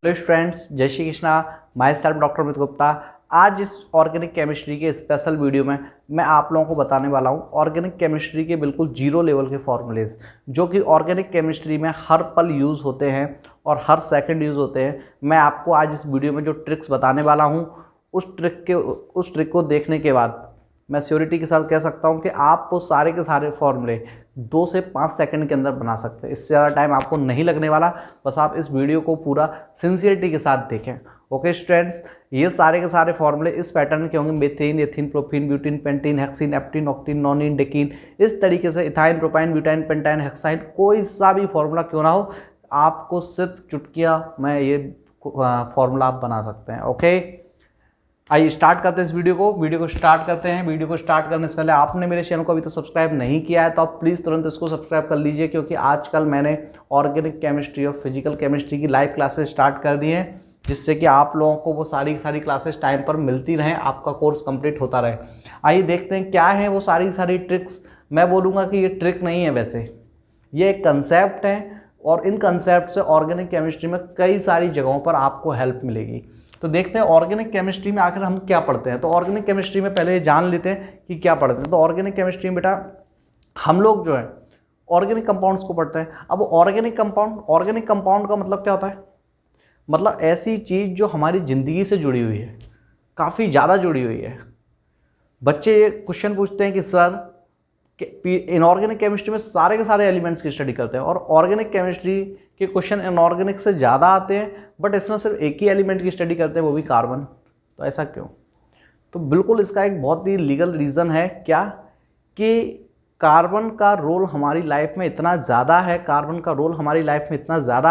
Hello friends, जय Shri Krishna. My self doctor Amit Gupta. आज इस ऑर्गेनिक केमिस्ट्री के स्पेशल वीडियो में मैं आप लोगों को बताने वाला हूँ ऑर्गेनिक केमिस्ट्री के बिल्कुल जीरो लेवल के फॉर्मूलेज जो कि ऑर्गेनिक केमिस्ट्री में हर पल यूज़ होते हैं और हर सेकंड यूज़ होते हैं। मैं आपको आज इस वीडियो में जो ट्रिक्स बताने वाला हूँ उस ट्रिक को देखने के बाद मैं श्योरिटी के साथ कह सकता हूँ कि आप वो सारे के सारे फॉर्मूले 2 से 5 सेकंड के अंदर बना सकते हैं। इससे ज़्यादा टाइम आपको नहीं लगने वाला। बस आप इस वीडियो को पूरा सिंसियरिटी के साथ देखें। ओके स्टूडेंट्स, ये सारे के सारे फॉर्मूले इस पैटर्न के होंगे। Methane, ethene, propene, butene, pentene, hexene, heptene, octene, nonene, decene, इस तरीके से ethyne, propyne, butyne, pentyne, hexyne, कोई सा भी फॉर्मूला क्यों ना हो, आपको सिर्फ चुटकियाँ में ये फॉर्मूला आप बना सकते हैं। ओके, आइए स्टार्ट करते हैं इस वीडियो को स्टार्ट करते हैं। वीडियो को स्टार्ट करने से पहले आपने मेरे चैनल को अभी तो सब्सक्राइब नहीं किया है तो आप प्लीज़ तुरंत इसको सब्सक्राइब कर लीजिए, क्योंकि आजकल मैंने ऑर्गेनिक केमिस्ट्री और फिजिकल केमिस्ट्री की लाइव क्लासेस स्टार्ट कर दी हैं, जिससे कि आप लोगों को वो सारी क्लासेस टाइम पर मिलती रहें, आपका कोर्स कंप्लीट होता रहे। आइए देखते हैं क्या है वो सारी ट्रिक्स। मैं बोलूँगा कि ये ट्रिक नहीं है, वैसे ये एक कंसेप्ट है और इन कंसेप्ट से ऑर्गेनिक केमिस्ट्री में कई सारी जगहों पर आपको हेल्प मिलेगी। तो देखते हैं ऑर्गेनिक केमिस्ट्री में आखिर हम क्या पढ़ते हैं। तो ऑर्गेनिक केमिस्ट्री में पहले जान लेते हैं कि क्या पढ़ते हैं। तो ऑर्गेनिक केमिस्ट्री में बेटा हम लोग जो है ऑर्गेनिक कंपाउंड्स को पढ़ते हैं। अब ऑर्गेनिक कंपाउंड का मतलब क्या होता है? मतलब ऐसी चीज़ जो हमारी ज़िंदगी से जुड़ी हुई है, काफ़ी ज़्यादा जुड़ी हुई है। बच्चे ये क्वेश्चन पूछते हैं कि सर इनऑर्गेनिक केमिस्ट्री में सारे के सारे एलिमेंट्स की स्टडी करते हैं और ऑर्गेनिक केमिस्ट्री के क्वेश्चन इनऑर्गेनिक से ज़्यादा आते हैं, बट इसमें सिर्फ एक ही एलिमेंट की स्टडी करते हैं, वो भी कार्बन। तो ऐसा क्यों? तो बिल्कुल इसका एक बहुत ही लीगल रीज़न है। क्या कि कार्बन का रोल हमारी लाइफ में इतना ज़्यादा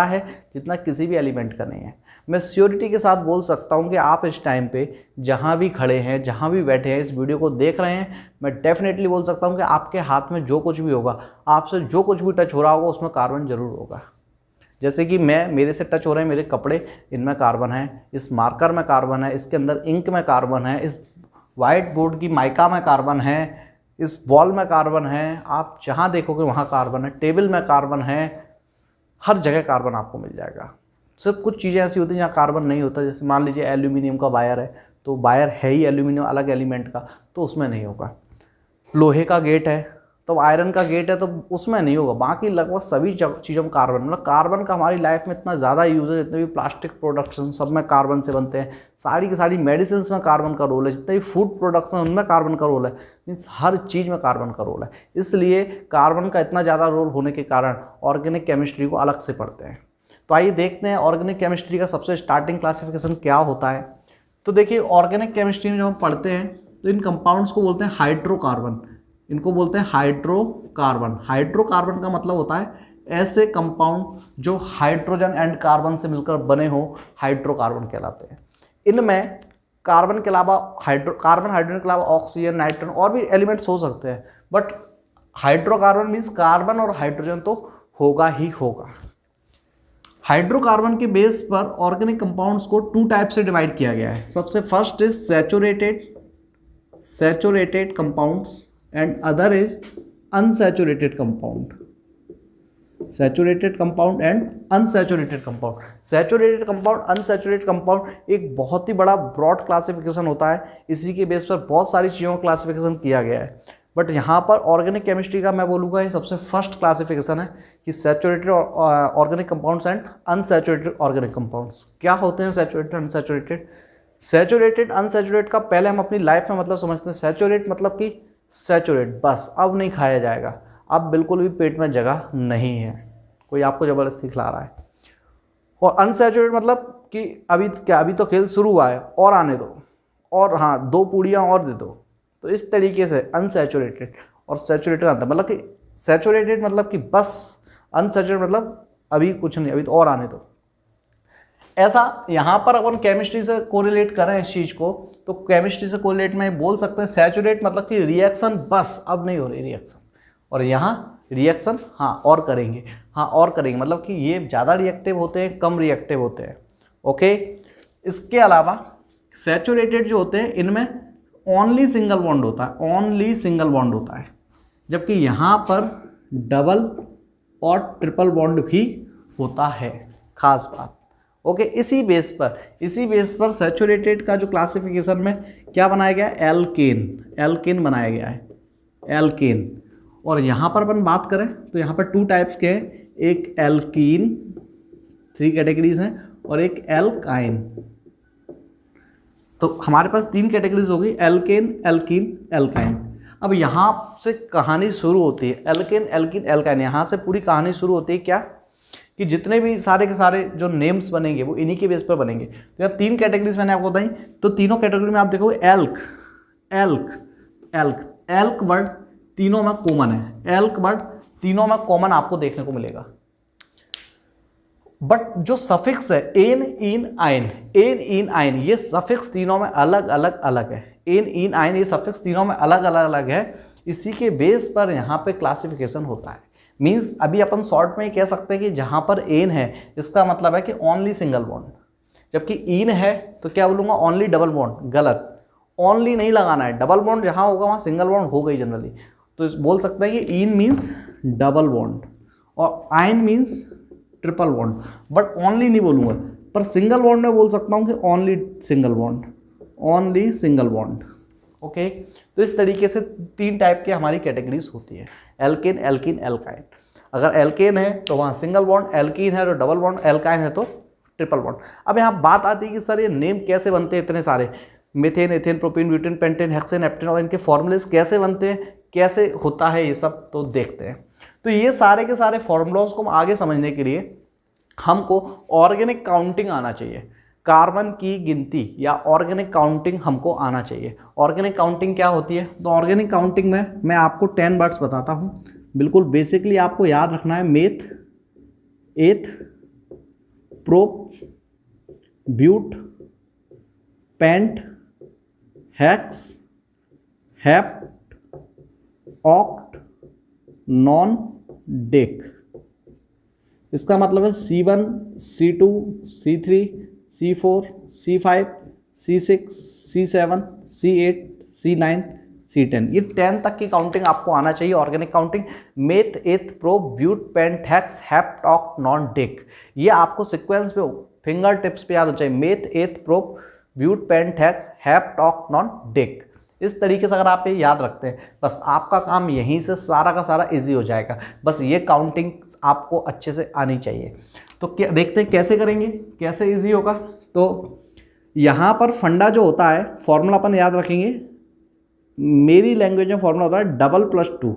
है, जितना किसी भी एलिमेंट का नहीं है। मैं श्योरिटी के साथ बोल सकता हूँ कि आप इस टाइम पे जहाँ भी खड़े हैं, जहाँ भी बैठे हैं, इस वीडियो को देख रहे हैं, मैं डेफिनेटली बोल सकता हूँ कि आपके हाथ में जो कुछ भी होगा, आपसे जो कुछ भी टच हो रहा होगा, उसमें कार्बन ज़रूर होगा। जैसे कि मेरे से टच हो रहे हैं मेरे कपड़े, इनमें कार्बन है, इस मार्कर में कार्बन है, इसके अंदर इंक में कार्बन है, इस वाइट बोर्ड की माइका में कार्बन है, इस बॉल में कार्बन है, आप जहाँ देखोगे वहाँ कार्बन है, टेबल में कार्बन है, हर जगह कार्बन आपको मिल जाएगा। सिर्फ कुछ चीज़ें ऐसी होती हैं जहाँ कार्बन नहीं होता। जैसे मान लीजिए एल्यूमिनियम का वायर है, तो वायर है ही एल्यूमिनियम अलग एलिमेंट का, तो उसमें नहीं होगा। लोहे का गेट है तो आयरन का गेट है तो उसमें नहीं होगा। बाकी लगभग सभी चीज़ों में कार्बन, मतलब कार्बन का हमारी लाइफ में इतना ज़्यादा यूज़ है। जितने भी प्लास्टिक प्रोडक्ट्स सब में कार्बन से बनते हैं, सारी की सारी मेडिसिन में कार्बन का रोल है, जितने भी फूड प्रोडक्ट्स हैं उनमें कार्बन का रोल है, मीन्स हर चीज़ में कार्बन का रोल है। इसलिए कार्बन का इतना ज़्यादा रोल होने के कारण ऑर्गेनिक केमिस्ट्री को अलग से पढ़ते हैं। तो आइए देखते हैं ऑर्गेनिक केमिस्ट्री का सबसे स्टार्टिंग क्लासिफिकेशन क्या होता है। तो देखिए ऑर्गेनिक केमिस्ट्री में जब हम पढ़ते हैं तो इन कंपाउंड्स को बोलते हैं हाइड्रोकार्बन। इनको बोलते हैं हाइड्रोकार्बन। हाइड्रोकार्बन का मतलब होता है ऐसे कंपाउंड जो हाइड्रोजन एंड कार्बन से मिलकर बने हो, हाइड्रोकार्बन कहलाते हैं। इनमें कार्बन के अलावा हाइड्रोजन के अलावा ऑक्सीजन, नाइट्रोजन और भी एलिमेंट्स हो सकते हैं, बट हाइड्रोकार्बन मीन्स कार्बन और हाइड्रोजन तो होगा ही होगा। हाइड्रोकार्बन के बेस पर ऑर्गेनिक कंपाउंड्स को 2 टाइप से डिवाइड किया गया है। सबसे first is saturated compounds and other is unsaturated compound. Saturated compound and unsaturated compound. Saturated compound, unsaturated compound एक बहुत ही बड़ा ब्रॉड क्लासिफिकेशन होता है। इसी के बेस पर बहुत सारी चीज़ों का क्लासिफिकेशन किया गया है, बट यहाँ पर ऑर्गेनिक केमिस्ट्री का मैं बोलूँगा ये सबसे फर्स्ट क्लासिफिकेशन है कि saturated organic compounds and unsaturated organic compounds. क्या होते हैं सैचुरेटेड, अनसैचुरेटेड? सैचुरेटेड, अनसैचुरेटेड का पहले हम अपनी लाइफ में मतलब समझते हैं। सैचुरेट मतलब कि सैचुरेट, बस अब नहीं खाया जाएगा, अब बिल्कुल भी पेट में जगह नहीं है, कोई आपको ज़बरदस्ती खिला रहा है। और अनसैचुरेटेड मतलब कि अभी तो खेल शुरू हुआ है और आने दो, और हाँ 2 पूड़ियाँ और दे दो। तो इस तरीके से अनसैचुरेटेड और सैचुरेटेड आता है। मतलब कि सैचुरेटेड मतलब कि बस, अनसैचुरेटेड मतलब अभी कुछ नहीं, अभी तो और आने दो। ऐसा यहाँ पर अपन केमिस्ट्री से कोरिलेट करें इस चीज़ को, तो केमिस्ट्री से कोरिलेट में बोल सकते हैं सैचुरेट मतलब कि रिएक्शन बस अब नहीं हो रही रिएक्शन, और यहाँ रिएक्शन हाँ और करेंगे मतलब कि ये ज़्यादा रिएक्टिव होते हैं, कम रिएक्टिव होते हैं। ओके, इसके अलावा सैचुरेटेड जो होते हैं इनमें ओनली सिंगल बॉन्ड होता है, जबकि यहाँ पर डबल और ट्रिपल बॉन्ड भी होता है। खास बात, ओके, इसी बेस पर सैचुरेटेड का जो क्लासिफिकेशन में क्या बनाया गया है, एल्केन बनाया गया है, एल्केन। और यहाँ पर अपन बात करें तो यहाँ पर 2 टाइप्स के हैं, एक एल्कीन, 3 कैटेगरीज हैं, और एक एल्काइन। तो हमारे पास 3 कैटेगरीज हो गई, एल्केन, एल्कीन, एल्काइन। अब यहाँ से कहानी शुरू होती है, एल्केन, एल्कीन, एल्काइन, यहाँ से पूरी कहानी शुरू होती है क्या, कि जितने भी सारे के सारे जो नेम्स बनेंगे वो इन्हीं के बेस पर बनेंगे। तो यहाँ 3 कैटेगरीज मैंने आपको बताई, तो तीनों कैटेगरी में आप देखोगे एल्क वर्ड तीनों में कॉमन है, एल्क वर्ड तीनों में कॉमन आपको देखने को मिलेगा। बट जो सफिक्स है एन, इन, आइन, ये सफिक्स तीनों में अलग अलग है। एन, इन, आइन ये सफिक्स तीनों में अलग अलग है। इसी के बेस पर यहाँ पे क्लासिफिकेशन होता है। मीन्स अभी अपन शॉर्ट में कह सकते हैं कि जहाँ पर एन है इसका मतलब है कि ओनली सिंगल बॉन्ड, जबकि इन है तो क्या बोलूँगा, ओनली डबल बॉन्ड। गलत, ओनली नहीं लगाना है, डबल बॉन्ड जहाँ होगा वहाँ सिंगल बॉन्ड हो गई जनरली। तो बोल सकते हैं कि इन मीन्स डबल बॉन्ड और आइन means triple bond, but only नहीं बोलूँगा, पर सिंगल बॉन्ड में बोल सकता हूँ कि ओनली सिंगल बॉन्ड। ओके, तो इस तरीके से 3 टाइप की हमारी कैटेगरीज होती है, एल्केन, एल्कीन, एल्काइन। अगर एल्केन है तो वहाँ सिंगल बॉन्ड, एल्कीन है तो डबल बॉन्ड, एल्काइन है तो ट्रिपल बॉन्ड। अब यहाँ बात आती है कि सर ये नेम कैसे बनते हैं इतने सारे, methane, ethane, propane, butane, pentane, hexane, heptane, और इनके फॉर्मूलेस कैसे बनते हैं, कैसे होता है ये सब, तो देखते हैं। तो ये सारे के सारे फॉर्मूलाज को आगे समझने के लिए हमको ऑर्गेनिक काउंटिंग आना चाहिए, कार्बन की गिनती या ऑर्गेनिक काउंटिंग हमको आना चाहिए। ऑर्गेनिक काउंटिंग क्या होती है, तो ऑर्गेनिक काउंटिंग में मैं आपको 10 वर्ड्स बताता हूँ। बिल्कुल बेसिकली आपको याद रखना है, meth, eth, prop, but, pent, hex, hept, oct, non, dec. इसका मतलब है C1, C2, C3, C4, C5, C6, C7, C8, C9, C10, ये 10 तक की काउंटिंग आपको आना चाहिए। Organic counting meth, eth, prop, but, pent, hex, hept, oct, non, dec, ये आपको सीक्वेंस पे फिंगर टिप्स पे याद होना चाहिए। Meth, eth, prop, but, pent, hex, hept, oct, non, dec. इस तरीके से अगर आप ये याद रखते हैं, बस आपका काम यहीं से सारा का सारा इजी हो जाएगा। बस ये काउंटिंग आपको अच्छे से आनी चाहिए। तो क्या देखते हैं कैसे करेंगे, कैसे इजी होगा। तो यहाँ पर फंडा जो होता है, फॉर्मूला अपन याद रखेंगे, मेरी लैंग्वेज में फॉर्मूला होता है डबल+2।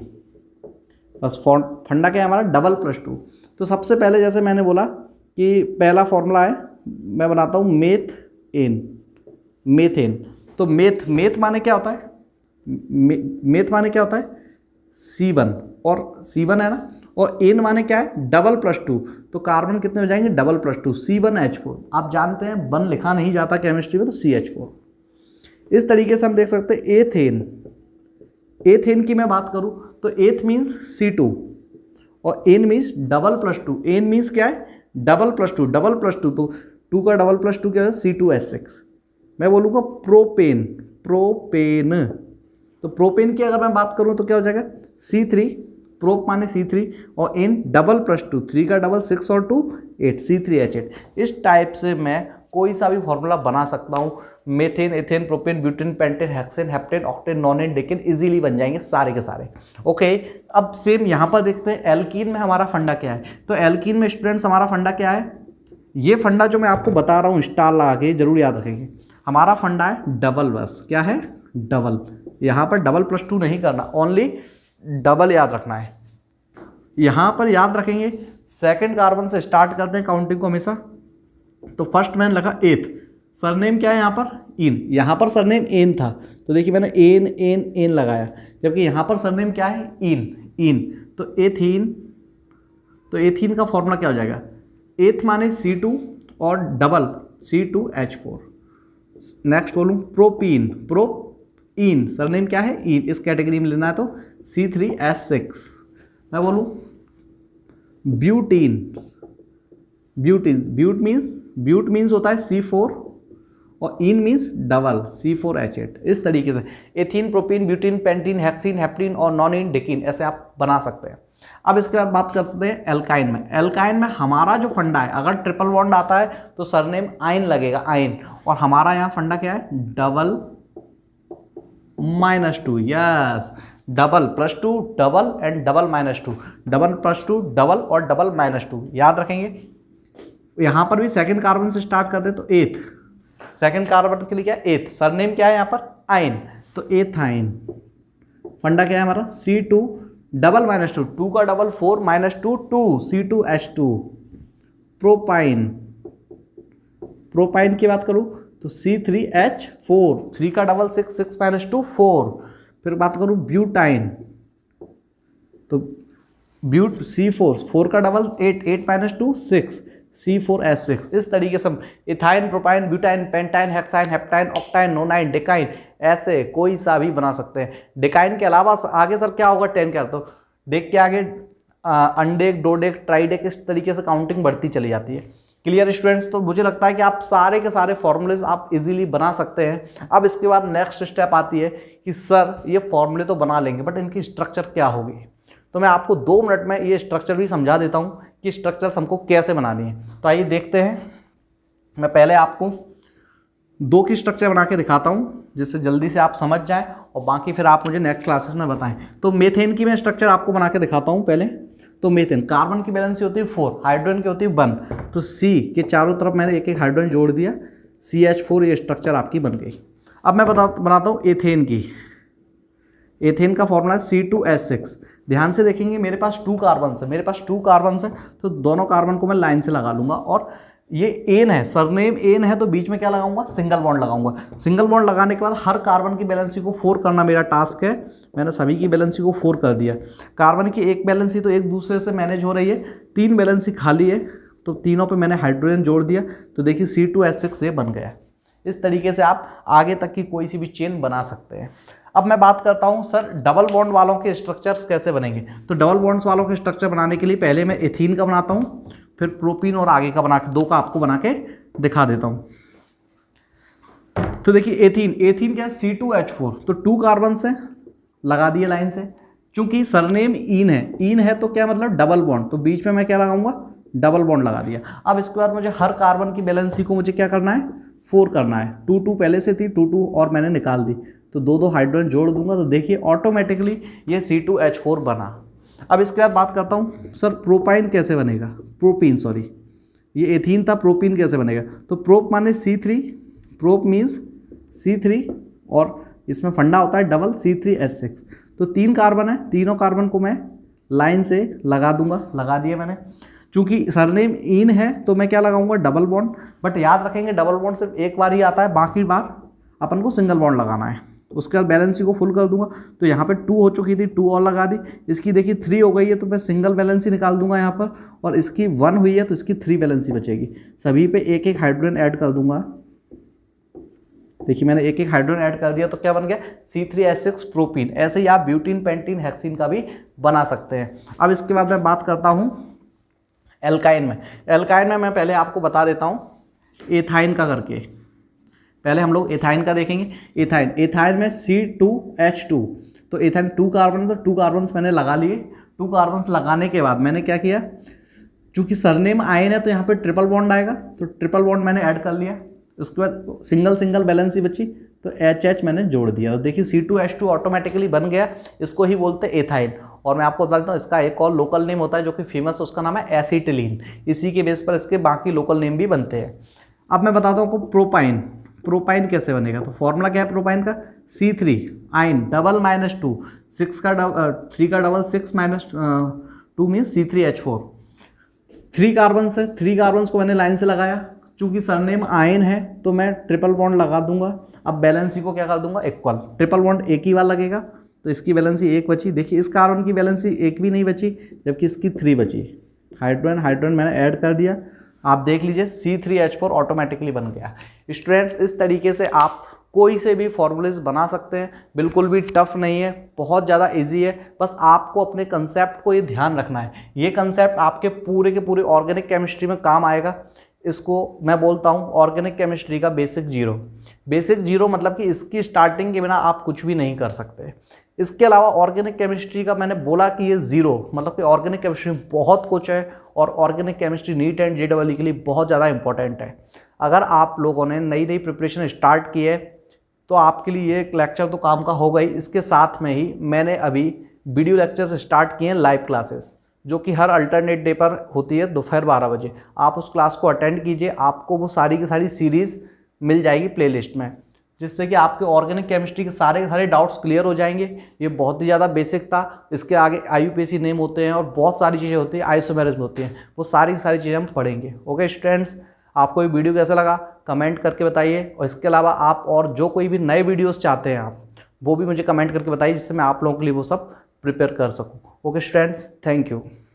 बस फंडा क्या है हमारा, डबल+2। तो सबसे पहले जैसे मैंने बोला कि पहला फॉर्मूला है, मैं बनाता हूँ मेथेन। तो मेथ माने क्या होता है, मेथ माने क्या होता है, C1, और C1 है ना, और एन माने क्या है, डबल+2। तो कार्बन कितने हो जाएंगे, डबल+2, C1H4। आप जानते हैं 1 लिखा नहीं जाता केमिस्ट्री में, तो CH4। इस तरीके से हम देख सकते हैं एथेन की मैं बात करूं तो एथ मीन्स C2 और एन मीन्स डबल+2। एन मीन्स क्या है, डबल+2। तो 2 का डबल+2 क्या है, C2H6। मैं बोलूँगा प्रोपेन। तो प्रोपेन की अगर मैं बात करूँ तो क्या हो जाएगा, C3, प्रोप माने C3, और एन डबल+2, 3 का डबल 6 और 2 8, C3H8। इस टाइप से मैं कोई सा भी फॉर्मूला बना सकता हूँ। Methane, ethane, propane, butane, pentane, hexane, heptane, octane, nonane, decane easily बन जाएंगे सारे के सारे। ओके, अब सेम यहाँ पर देखते हैं एल्कीन में हमारा फंडा क्या है। तो एल्कीन में स्टूडेंट्स हमारा फंडा क्या है, ये फंडा जो मैं आपको बता रहा हूँ स्टार लगा के, जरूर याद रखेंगे। हमारा फंडा है डबल, बस क्या है, डबल। यहाँ पर डबल+2 नहीं करना, ओनली डबल याद रखना है। यहाँ पर याद रखेंगे, सेकंड कार्बन से स्टार्ट करते हैं काउंटिंग को हमेशा। तो फर्स्ट मैंने लिखा एथ, सरनेम क्या है यहाँ पर, इन। यहाँ पर सरनेम एन था, तो देखिए मैंने एन लगाया, जबकि यहाँ पर सरनेम क्या है, इन। तो एथीन का फॉर्मूला क्या हो जाएगा, एथ माने C2 और डबल C2H4। नेक्स्ट बोलूँ प्रोपीन, सरनेम क्या है, इन। इस कैटेगरी में लेना है तो C3H6। मैं बोलूँ ब्यूट मीन्स होता है C4 और इन मीन्स डबल C4H8। इस तरीके से ethene, propene, butene, pentene, hexene, heptene और नॉनिन, डेकीन ऐसे आप बना सकते हैं। अब इसके बाद बात करते हैं एल्काइन में। एल्काइन में हमारा जो फंडा है, अगर ट्रिपल बॉन्ड आता है तो सरनेम आइन लगेगा, आइन, और हमारा यहाँ फंडा क्या है, double -2, yes, double +2 double and double -2, double +2 double और डबल -2, याद रखेंगे। यहाँ पर भी सेकंड कार्बन से स्टार्ट करते तो एथ, सेकंड कार्बन के लिए क्या एथ, सरनेम क्या है यहाँ पर आइन, तो एथाइन। फंडा क्या है हमारा C2 डबल -2, 2 का डबल 4 -2 2 C2H2। प्रोपाइन, प्रोपाइन की बात करूँ तो C3H4, 3 का डबल 6 6 -2 4। फिर बात करूँ ब्यूटाइन, तो ब्यूट C4, 4 का डबल 8 8 -2 6 C4H6। इस तरीके से हम ethyne, propyne, butyne, pentyne, hexyne, heptyne, octyne, nonyne, decyne, ऐसे कोई सा भी बना सकते हैं। डेकाइन के अलावा आगे सर क्या होगा, 10 क्या, तो डेक के आगे अनडेक, डोडेक, ट्राइडेक, इस तरीके से काउंटिंग बढ़ती चली जाती है। क्लियर स्टूडेंट्स, तो मुझे लगता है कि आप सारे के सारे फॉर्मूलेज आप इजीली बना सकते हैं। अब इसके बाद नेक्स्ट स्टेप आती है कि सर ये फॉर्मूले तो बना लेंगे बट इनकी स्ट्रक्चर क्या होगी। तो मैं आपको 2 मिनट में ये स्ट्रक्चर भी समझा देता हूँ कि स्ट्रक्चर्स हमको कैसे बनानी है। तो आइए देखते हैं। मैं पहले आपको 2 की स्ट्रक्चर बना के दिखाता हूँ जिससे जल्दी से आप समझ जाएं और बाकी फिर आप मुझे नेक्स्ट क्लासेस में बताएं। तो मेथेन की मैं स्ट्रक्चर आपको बना के दिखाता हूँ पहले। तो मेथेन, कार्बन की वैलेंसी होती है 4, हाइड्रोजन की होती है 1, तो C के चारों तरफ मैंने एक एक हाइड्रोजन जोड़ दिया, CH4, ये स्ट्रक्चर आपकी बन गई। अब मैं बनाता हूँ एथेन की। एथेन का फॉर्मूला है C2H6। ध्यान से देखेंगे, मेरे पास 2 कार्बन है, मेरे पास 2 कार्बन है, तो दोनों कार्बन को मैं लाइन से लगा लूँगा। और ये एन है, सरनेम एन है, तो बीच में क्या लगाऊंगा, सिंगल बॉन्ड लगाऊंगा। सिंगल बॉन्ड लगाने के बाद हर कार्बन की वैलेंसी को 4 करना मेरा टास्क है। मैंने सभी की वैलेंसी को 4 कर दिया। कार्बन की एक वैलेंसी तो एक दूसरे से मैनेज हो रही है, 3 वैलेंसी खाली है, तो तीनों पे मैंने हाइड्रोजन जोड़ दिया, तो देखिए C2H6 ये बन गया। इस तरीके से आप आगे तक की कोई सी भी चेन बना सकते हैं। अब मैं बात करता हूं सर डबल बॉन्ड वालों के स्ट्रक्चर्स कैसे बनेंगे। तो डबल बॉन्ड्स वालों के स्ट्रक्चर बनाने के लिए पहले मैं एथीन का बनाता हूं, फिर प्रोपीन और आगे का बना के 2 का आपको बना के दिखा देता हूं। तो देखिए एथीन क्या है, C2H4, तो 2 कार्बन से लगा दिए लाइन से। चूंकि सरनेम इन है तो क्या मतलब डबल बॉन्ड, तो बीच में मैं क्या लगाऊंगा, डबल बॉन्ड लगा दिया। अब इसके बाद मुझे हर कार्बन की वैलेंसी को मुझे क्या करना है, 4 करना है। 2 पहले से थी, 2 और मैंने निकाल दी, तो 2 हाइड्रोजन जोड़ दूंगा, तो देखिए ऑटोमेटिकली ये C2H4 बना। अब इसके बाद बात करता हूँ सर प्रोपाइन कैसे बनेगा, प्रोपीन सॉरी, ये एथीन था, प्रोपीन कैसे बनेगा। तो प्रोप माने C3, प्रोप मीन्स C3, और इसमें फंडा होता है डबल C3H6। तो 3 कार्बन है, तीनों कार्बन को मैं लाइन से लगा दूंगा, लगा दिए मैंने। चूंकि सरनेम इन है तो मैं क्या लगाऊंगा, डबल बॉन्ड। बट याद रखेंगे डबल बॉन्ड सिर्फ एक बार ही आता है, बाकी बार अपन को सिंगल बॉन्ड लगाना है। उसके बाद बैलेंसी को फुल कर दूंगा, तो यहाँ पे 2 हो चुकी थी, 2 और लगा दी। इसकी देखिए 3 हो गई है, तो मैं सिंगल बैलेंसी निकाल दूंगा यहाँ पर, और इसकी 1 हुई है तो इसकी 3 बैलेंसी बचेगी। सभी पे एक एक हाइड्रोजन ऐड कर दूंगा। देखिए मैंने एक एक हाइड्रोजन ऐड कर दिया, तो क्या बन गया, C3H6 प्रोपीन। ऐसे ही आप ब्यूटीन, पेंटीन, हेक्सीन का भी बना सकते हैं। अब इसके बाद मैं बात करता हूँ एल्काइन में। एल्काइन में मैं पहले आपको बता देता हूँ एथाइन का करके। पहले हम लोग एथाइन का देखेंगे। एथाइन में C2H2, तो एथाइन 2 कार्बन, तो 2 कार्बन मैंने लगा लिए। 2 कार्बन लगाने के बाद मैंने क्या किया, चूंकि सरनेम आयन है तो यहाँ पे ट्रिपल बॉन्ड आएगा, तो ट्रिपल बॉन्ड मैंने ऐड कर लिया। उसके बाद सिंगल बैलेंसी बची, तो HH मैंने जोड़ दिया। तो देखिए C2H2 ऑटोमेटिकली बन गया। इसको ही बोलते हैं एथाइन। और मैं आपको बता देता हूँ इसका एक और लोकल नेम होता है जो कि फेमस है, उसका नाम है एसिटिलीन। इसी के बेस पर इसके बाकी लोकल नेम भी बनते हैं। अब मैं बताता हूँ आपको प्रोपाइन। प्रोपाइन कैसे बनेगा, तो फॉर्मूला क्या है प्रोपाइन का, C3 आइन डबल -2, 3 का डबल 6 -2 मीन्स C3H4। 3 कार्बन से, 3 कार्बन को मैंने लाइन से लगाया। चूंकि सरनेम आयन है तो मैं ट्रिपल बॉन्ड लगा दूंगा। अब बैलेंसी को क्या कर दूंगा, इक्वल। ट्रिपल बॉन्ड एक ही बार लगेगा, तो इसकी बैलेंसी 1 बची। देखिए इस कार्बन की बैलेंसी 1 भी नहीं बची, जबकि इसकी 3 बची। हाइड्रोजन मैंने ऐड कर दिया। आप देख लीजिए C3H4 ऑटोमेटिकली बन गया। स्टूडेंट्स इस तरीके से आप कोई से भी फॉर्मूलेज बना सकते हैं, बिल्कुल भी टफ नहीं है, बहुत ज़्यादा इजी है। बस आपको अपने कंसेप्ट को ये ध्यान रखना है। ये कंसेप्ट आपके पूरे के पूरे ऑर्गेनिक केमिस्ट्री में काम आएगा। इसको मैं बोलता हूँ ऑर्गेनिक केमिस्ट्री का बेसिक जीरो। बेसिक जीरो मतलब कि इसकी स्टार्टिंग के बिना आप कुछ भी नहीं कर सकते। इसके अलावा ऑर्गेनिक केमिस्ट्री का मैंने बोला कि ये ज़ीरो, मतलब कि ऑर्गेनिक केमिस्ट्री में बहुत कुछ है और organic chemistry neat and JEE के लिए बहुत ज़्यादा इंपॉर्टेंट है। अगर आप लोगों ने नई नई प्रिपरेशन स्टार्ट की है तो आपके लिए ये एक लेक्चर तो काम का होगा ही। इसके साथ में ही मैंने अभी वीडियो लेक्चर्स स्टार्ट किए हैं, लाइव क्लासेस, जो कि हर अल्टरनेट डे पर होती है दोपहर 12 बजे। आप उस क्लास को अटेंड कीजिए, आपको वो सारी की सारी सीरीज़ मिल जाएगी प्लेलिस्ट में, जिससे कि आपके ऑर्गेनिक केमिस्ट्री के सारे डाउट्स क्लियर हो जाएंगे। ये बहुत ही ज़्यादा बेसिक था। इसके आगे IUPAC नेम होते हैं और बहुत सारी चीज़ें होती हैं, आइसोमेरिज्म होती हैं, वो सारी की सारी चीज़ें हम पढ़ेंगे। ओके स्टूडेंट्स, आपको ये वीडियो कैसा लगा कमेंट करके बताइए, और इसके अलावा आप और जो कोई भी नए वीडियोस चाहते हैं आप वो भी मुझे कमेंट करके बताइए, जिससे मैं आप लोगों के लिए वो सब प्रिपेयर कर सकूँ। Okay students, thank you.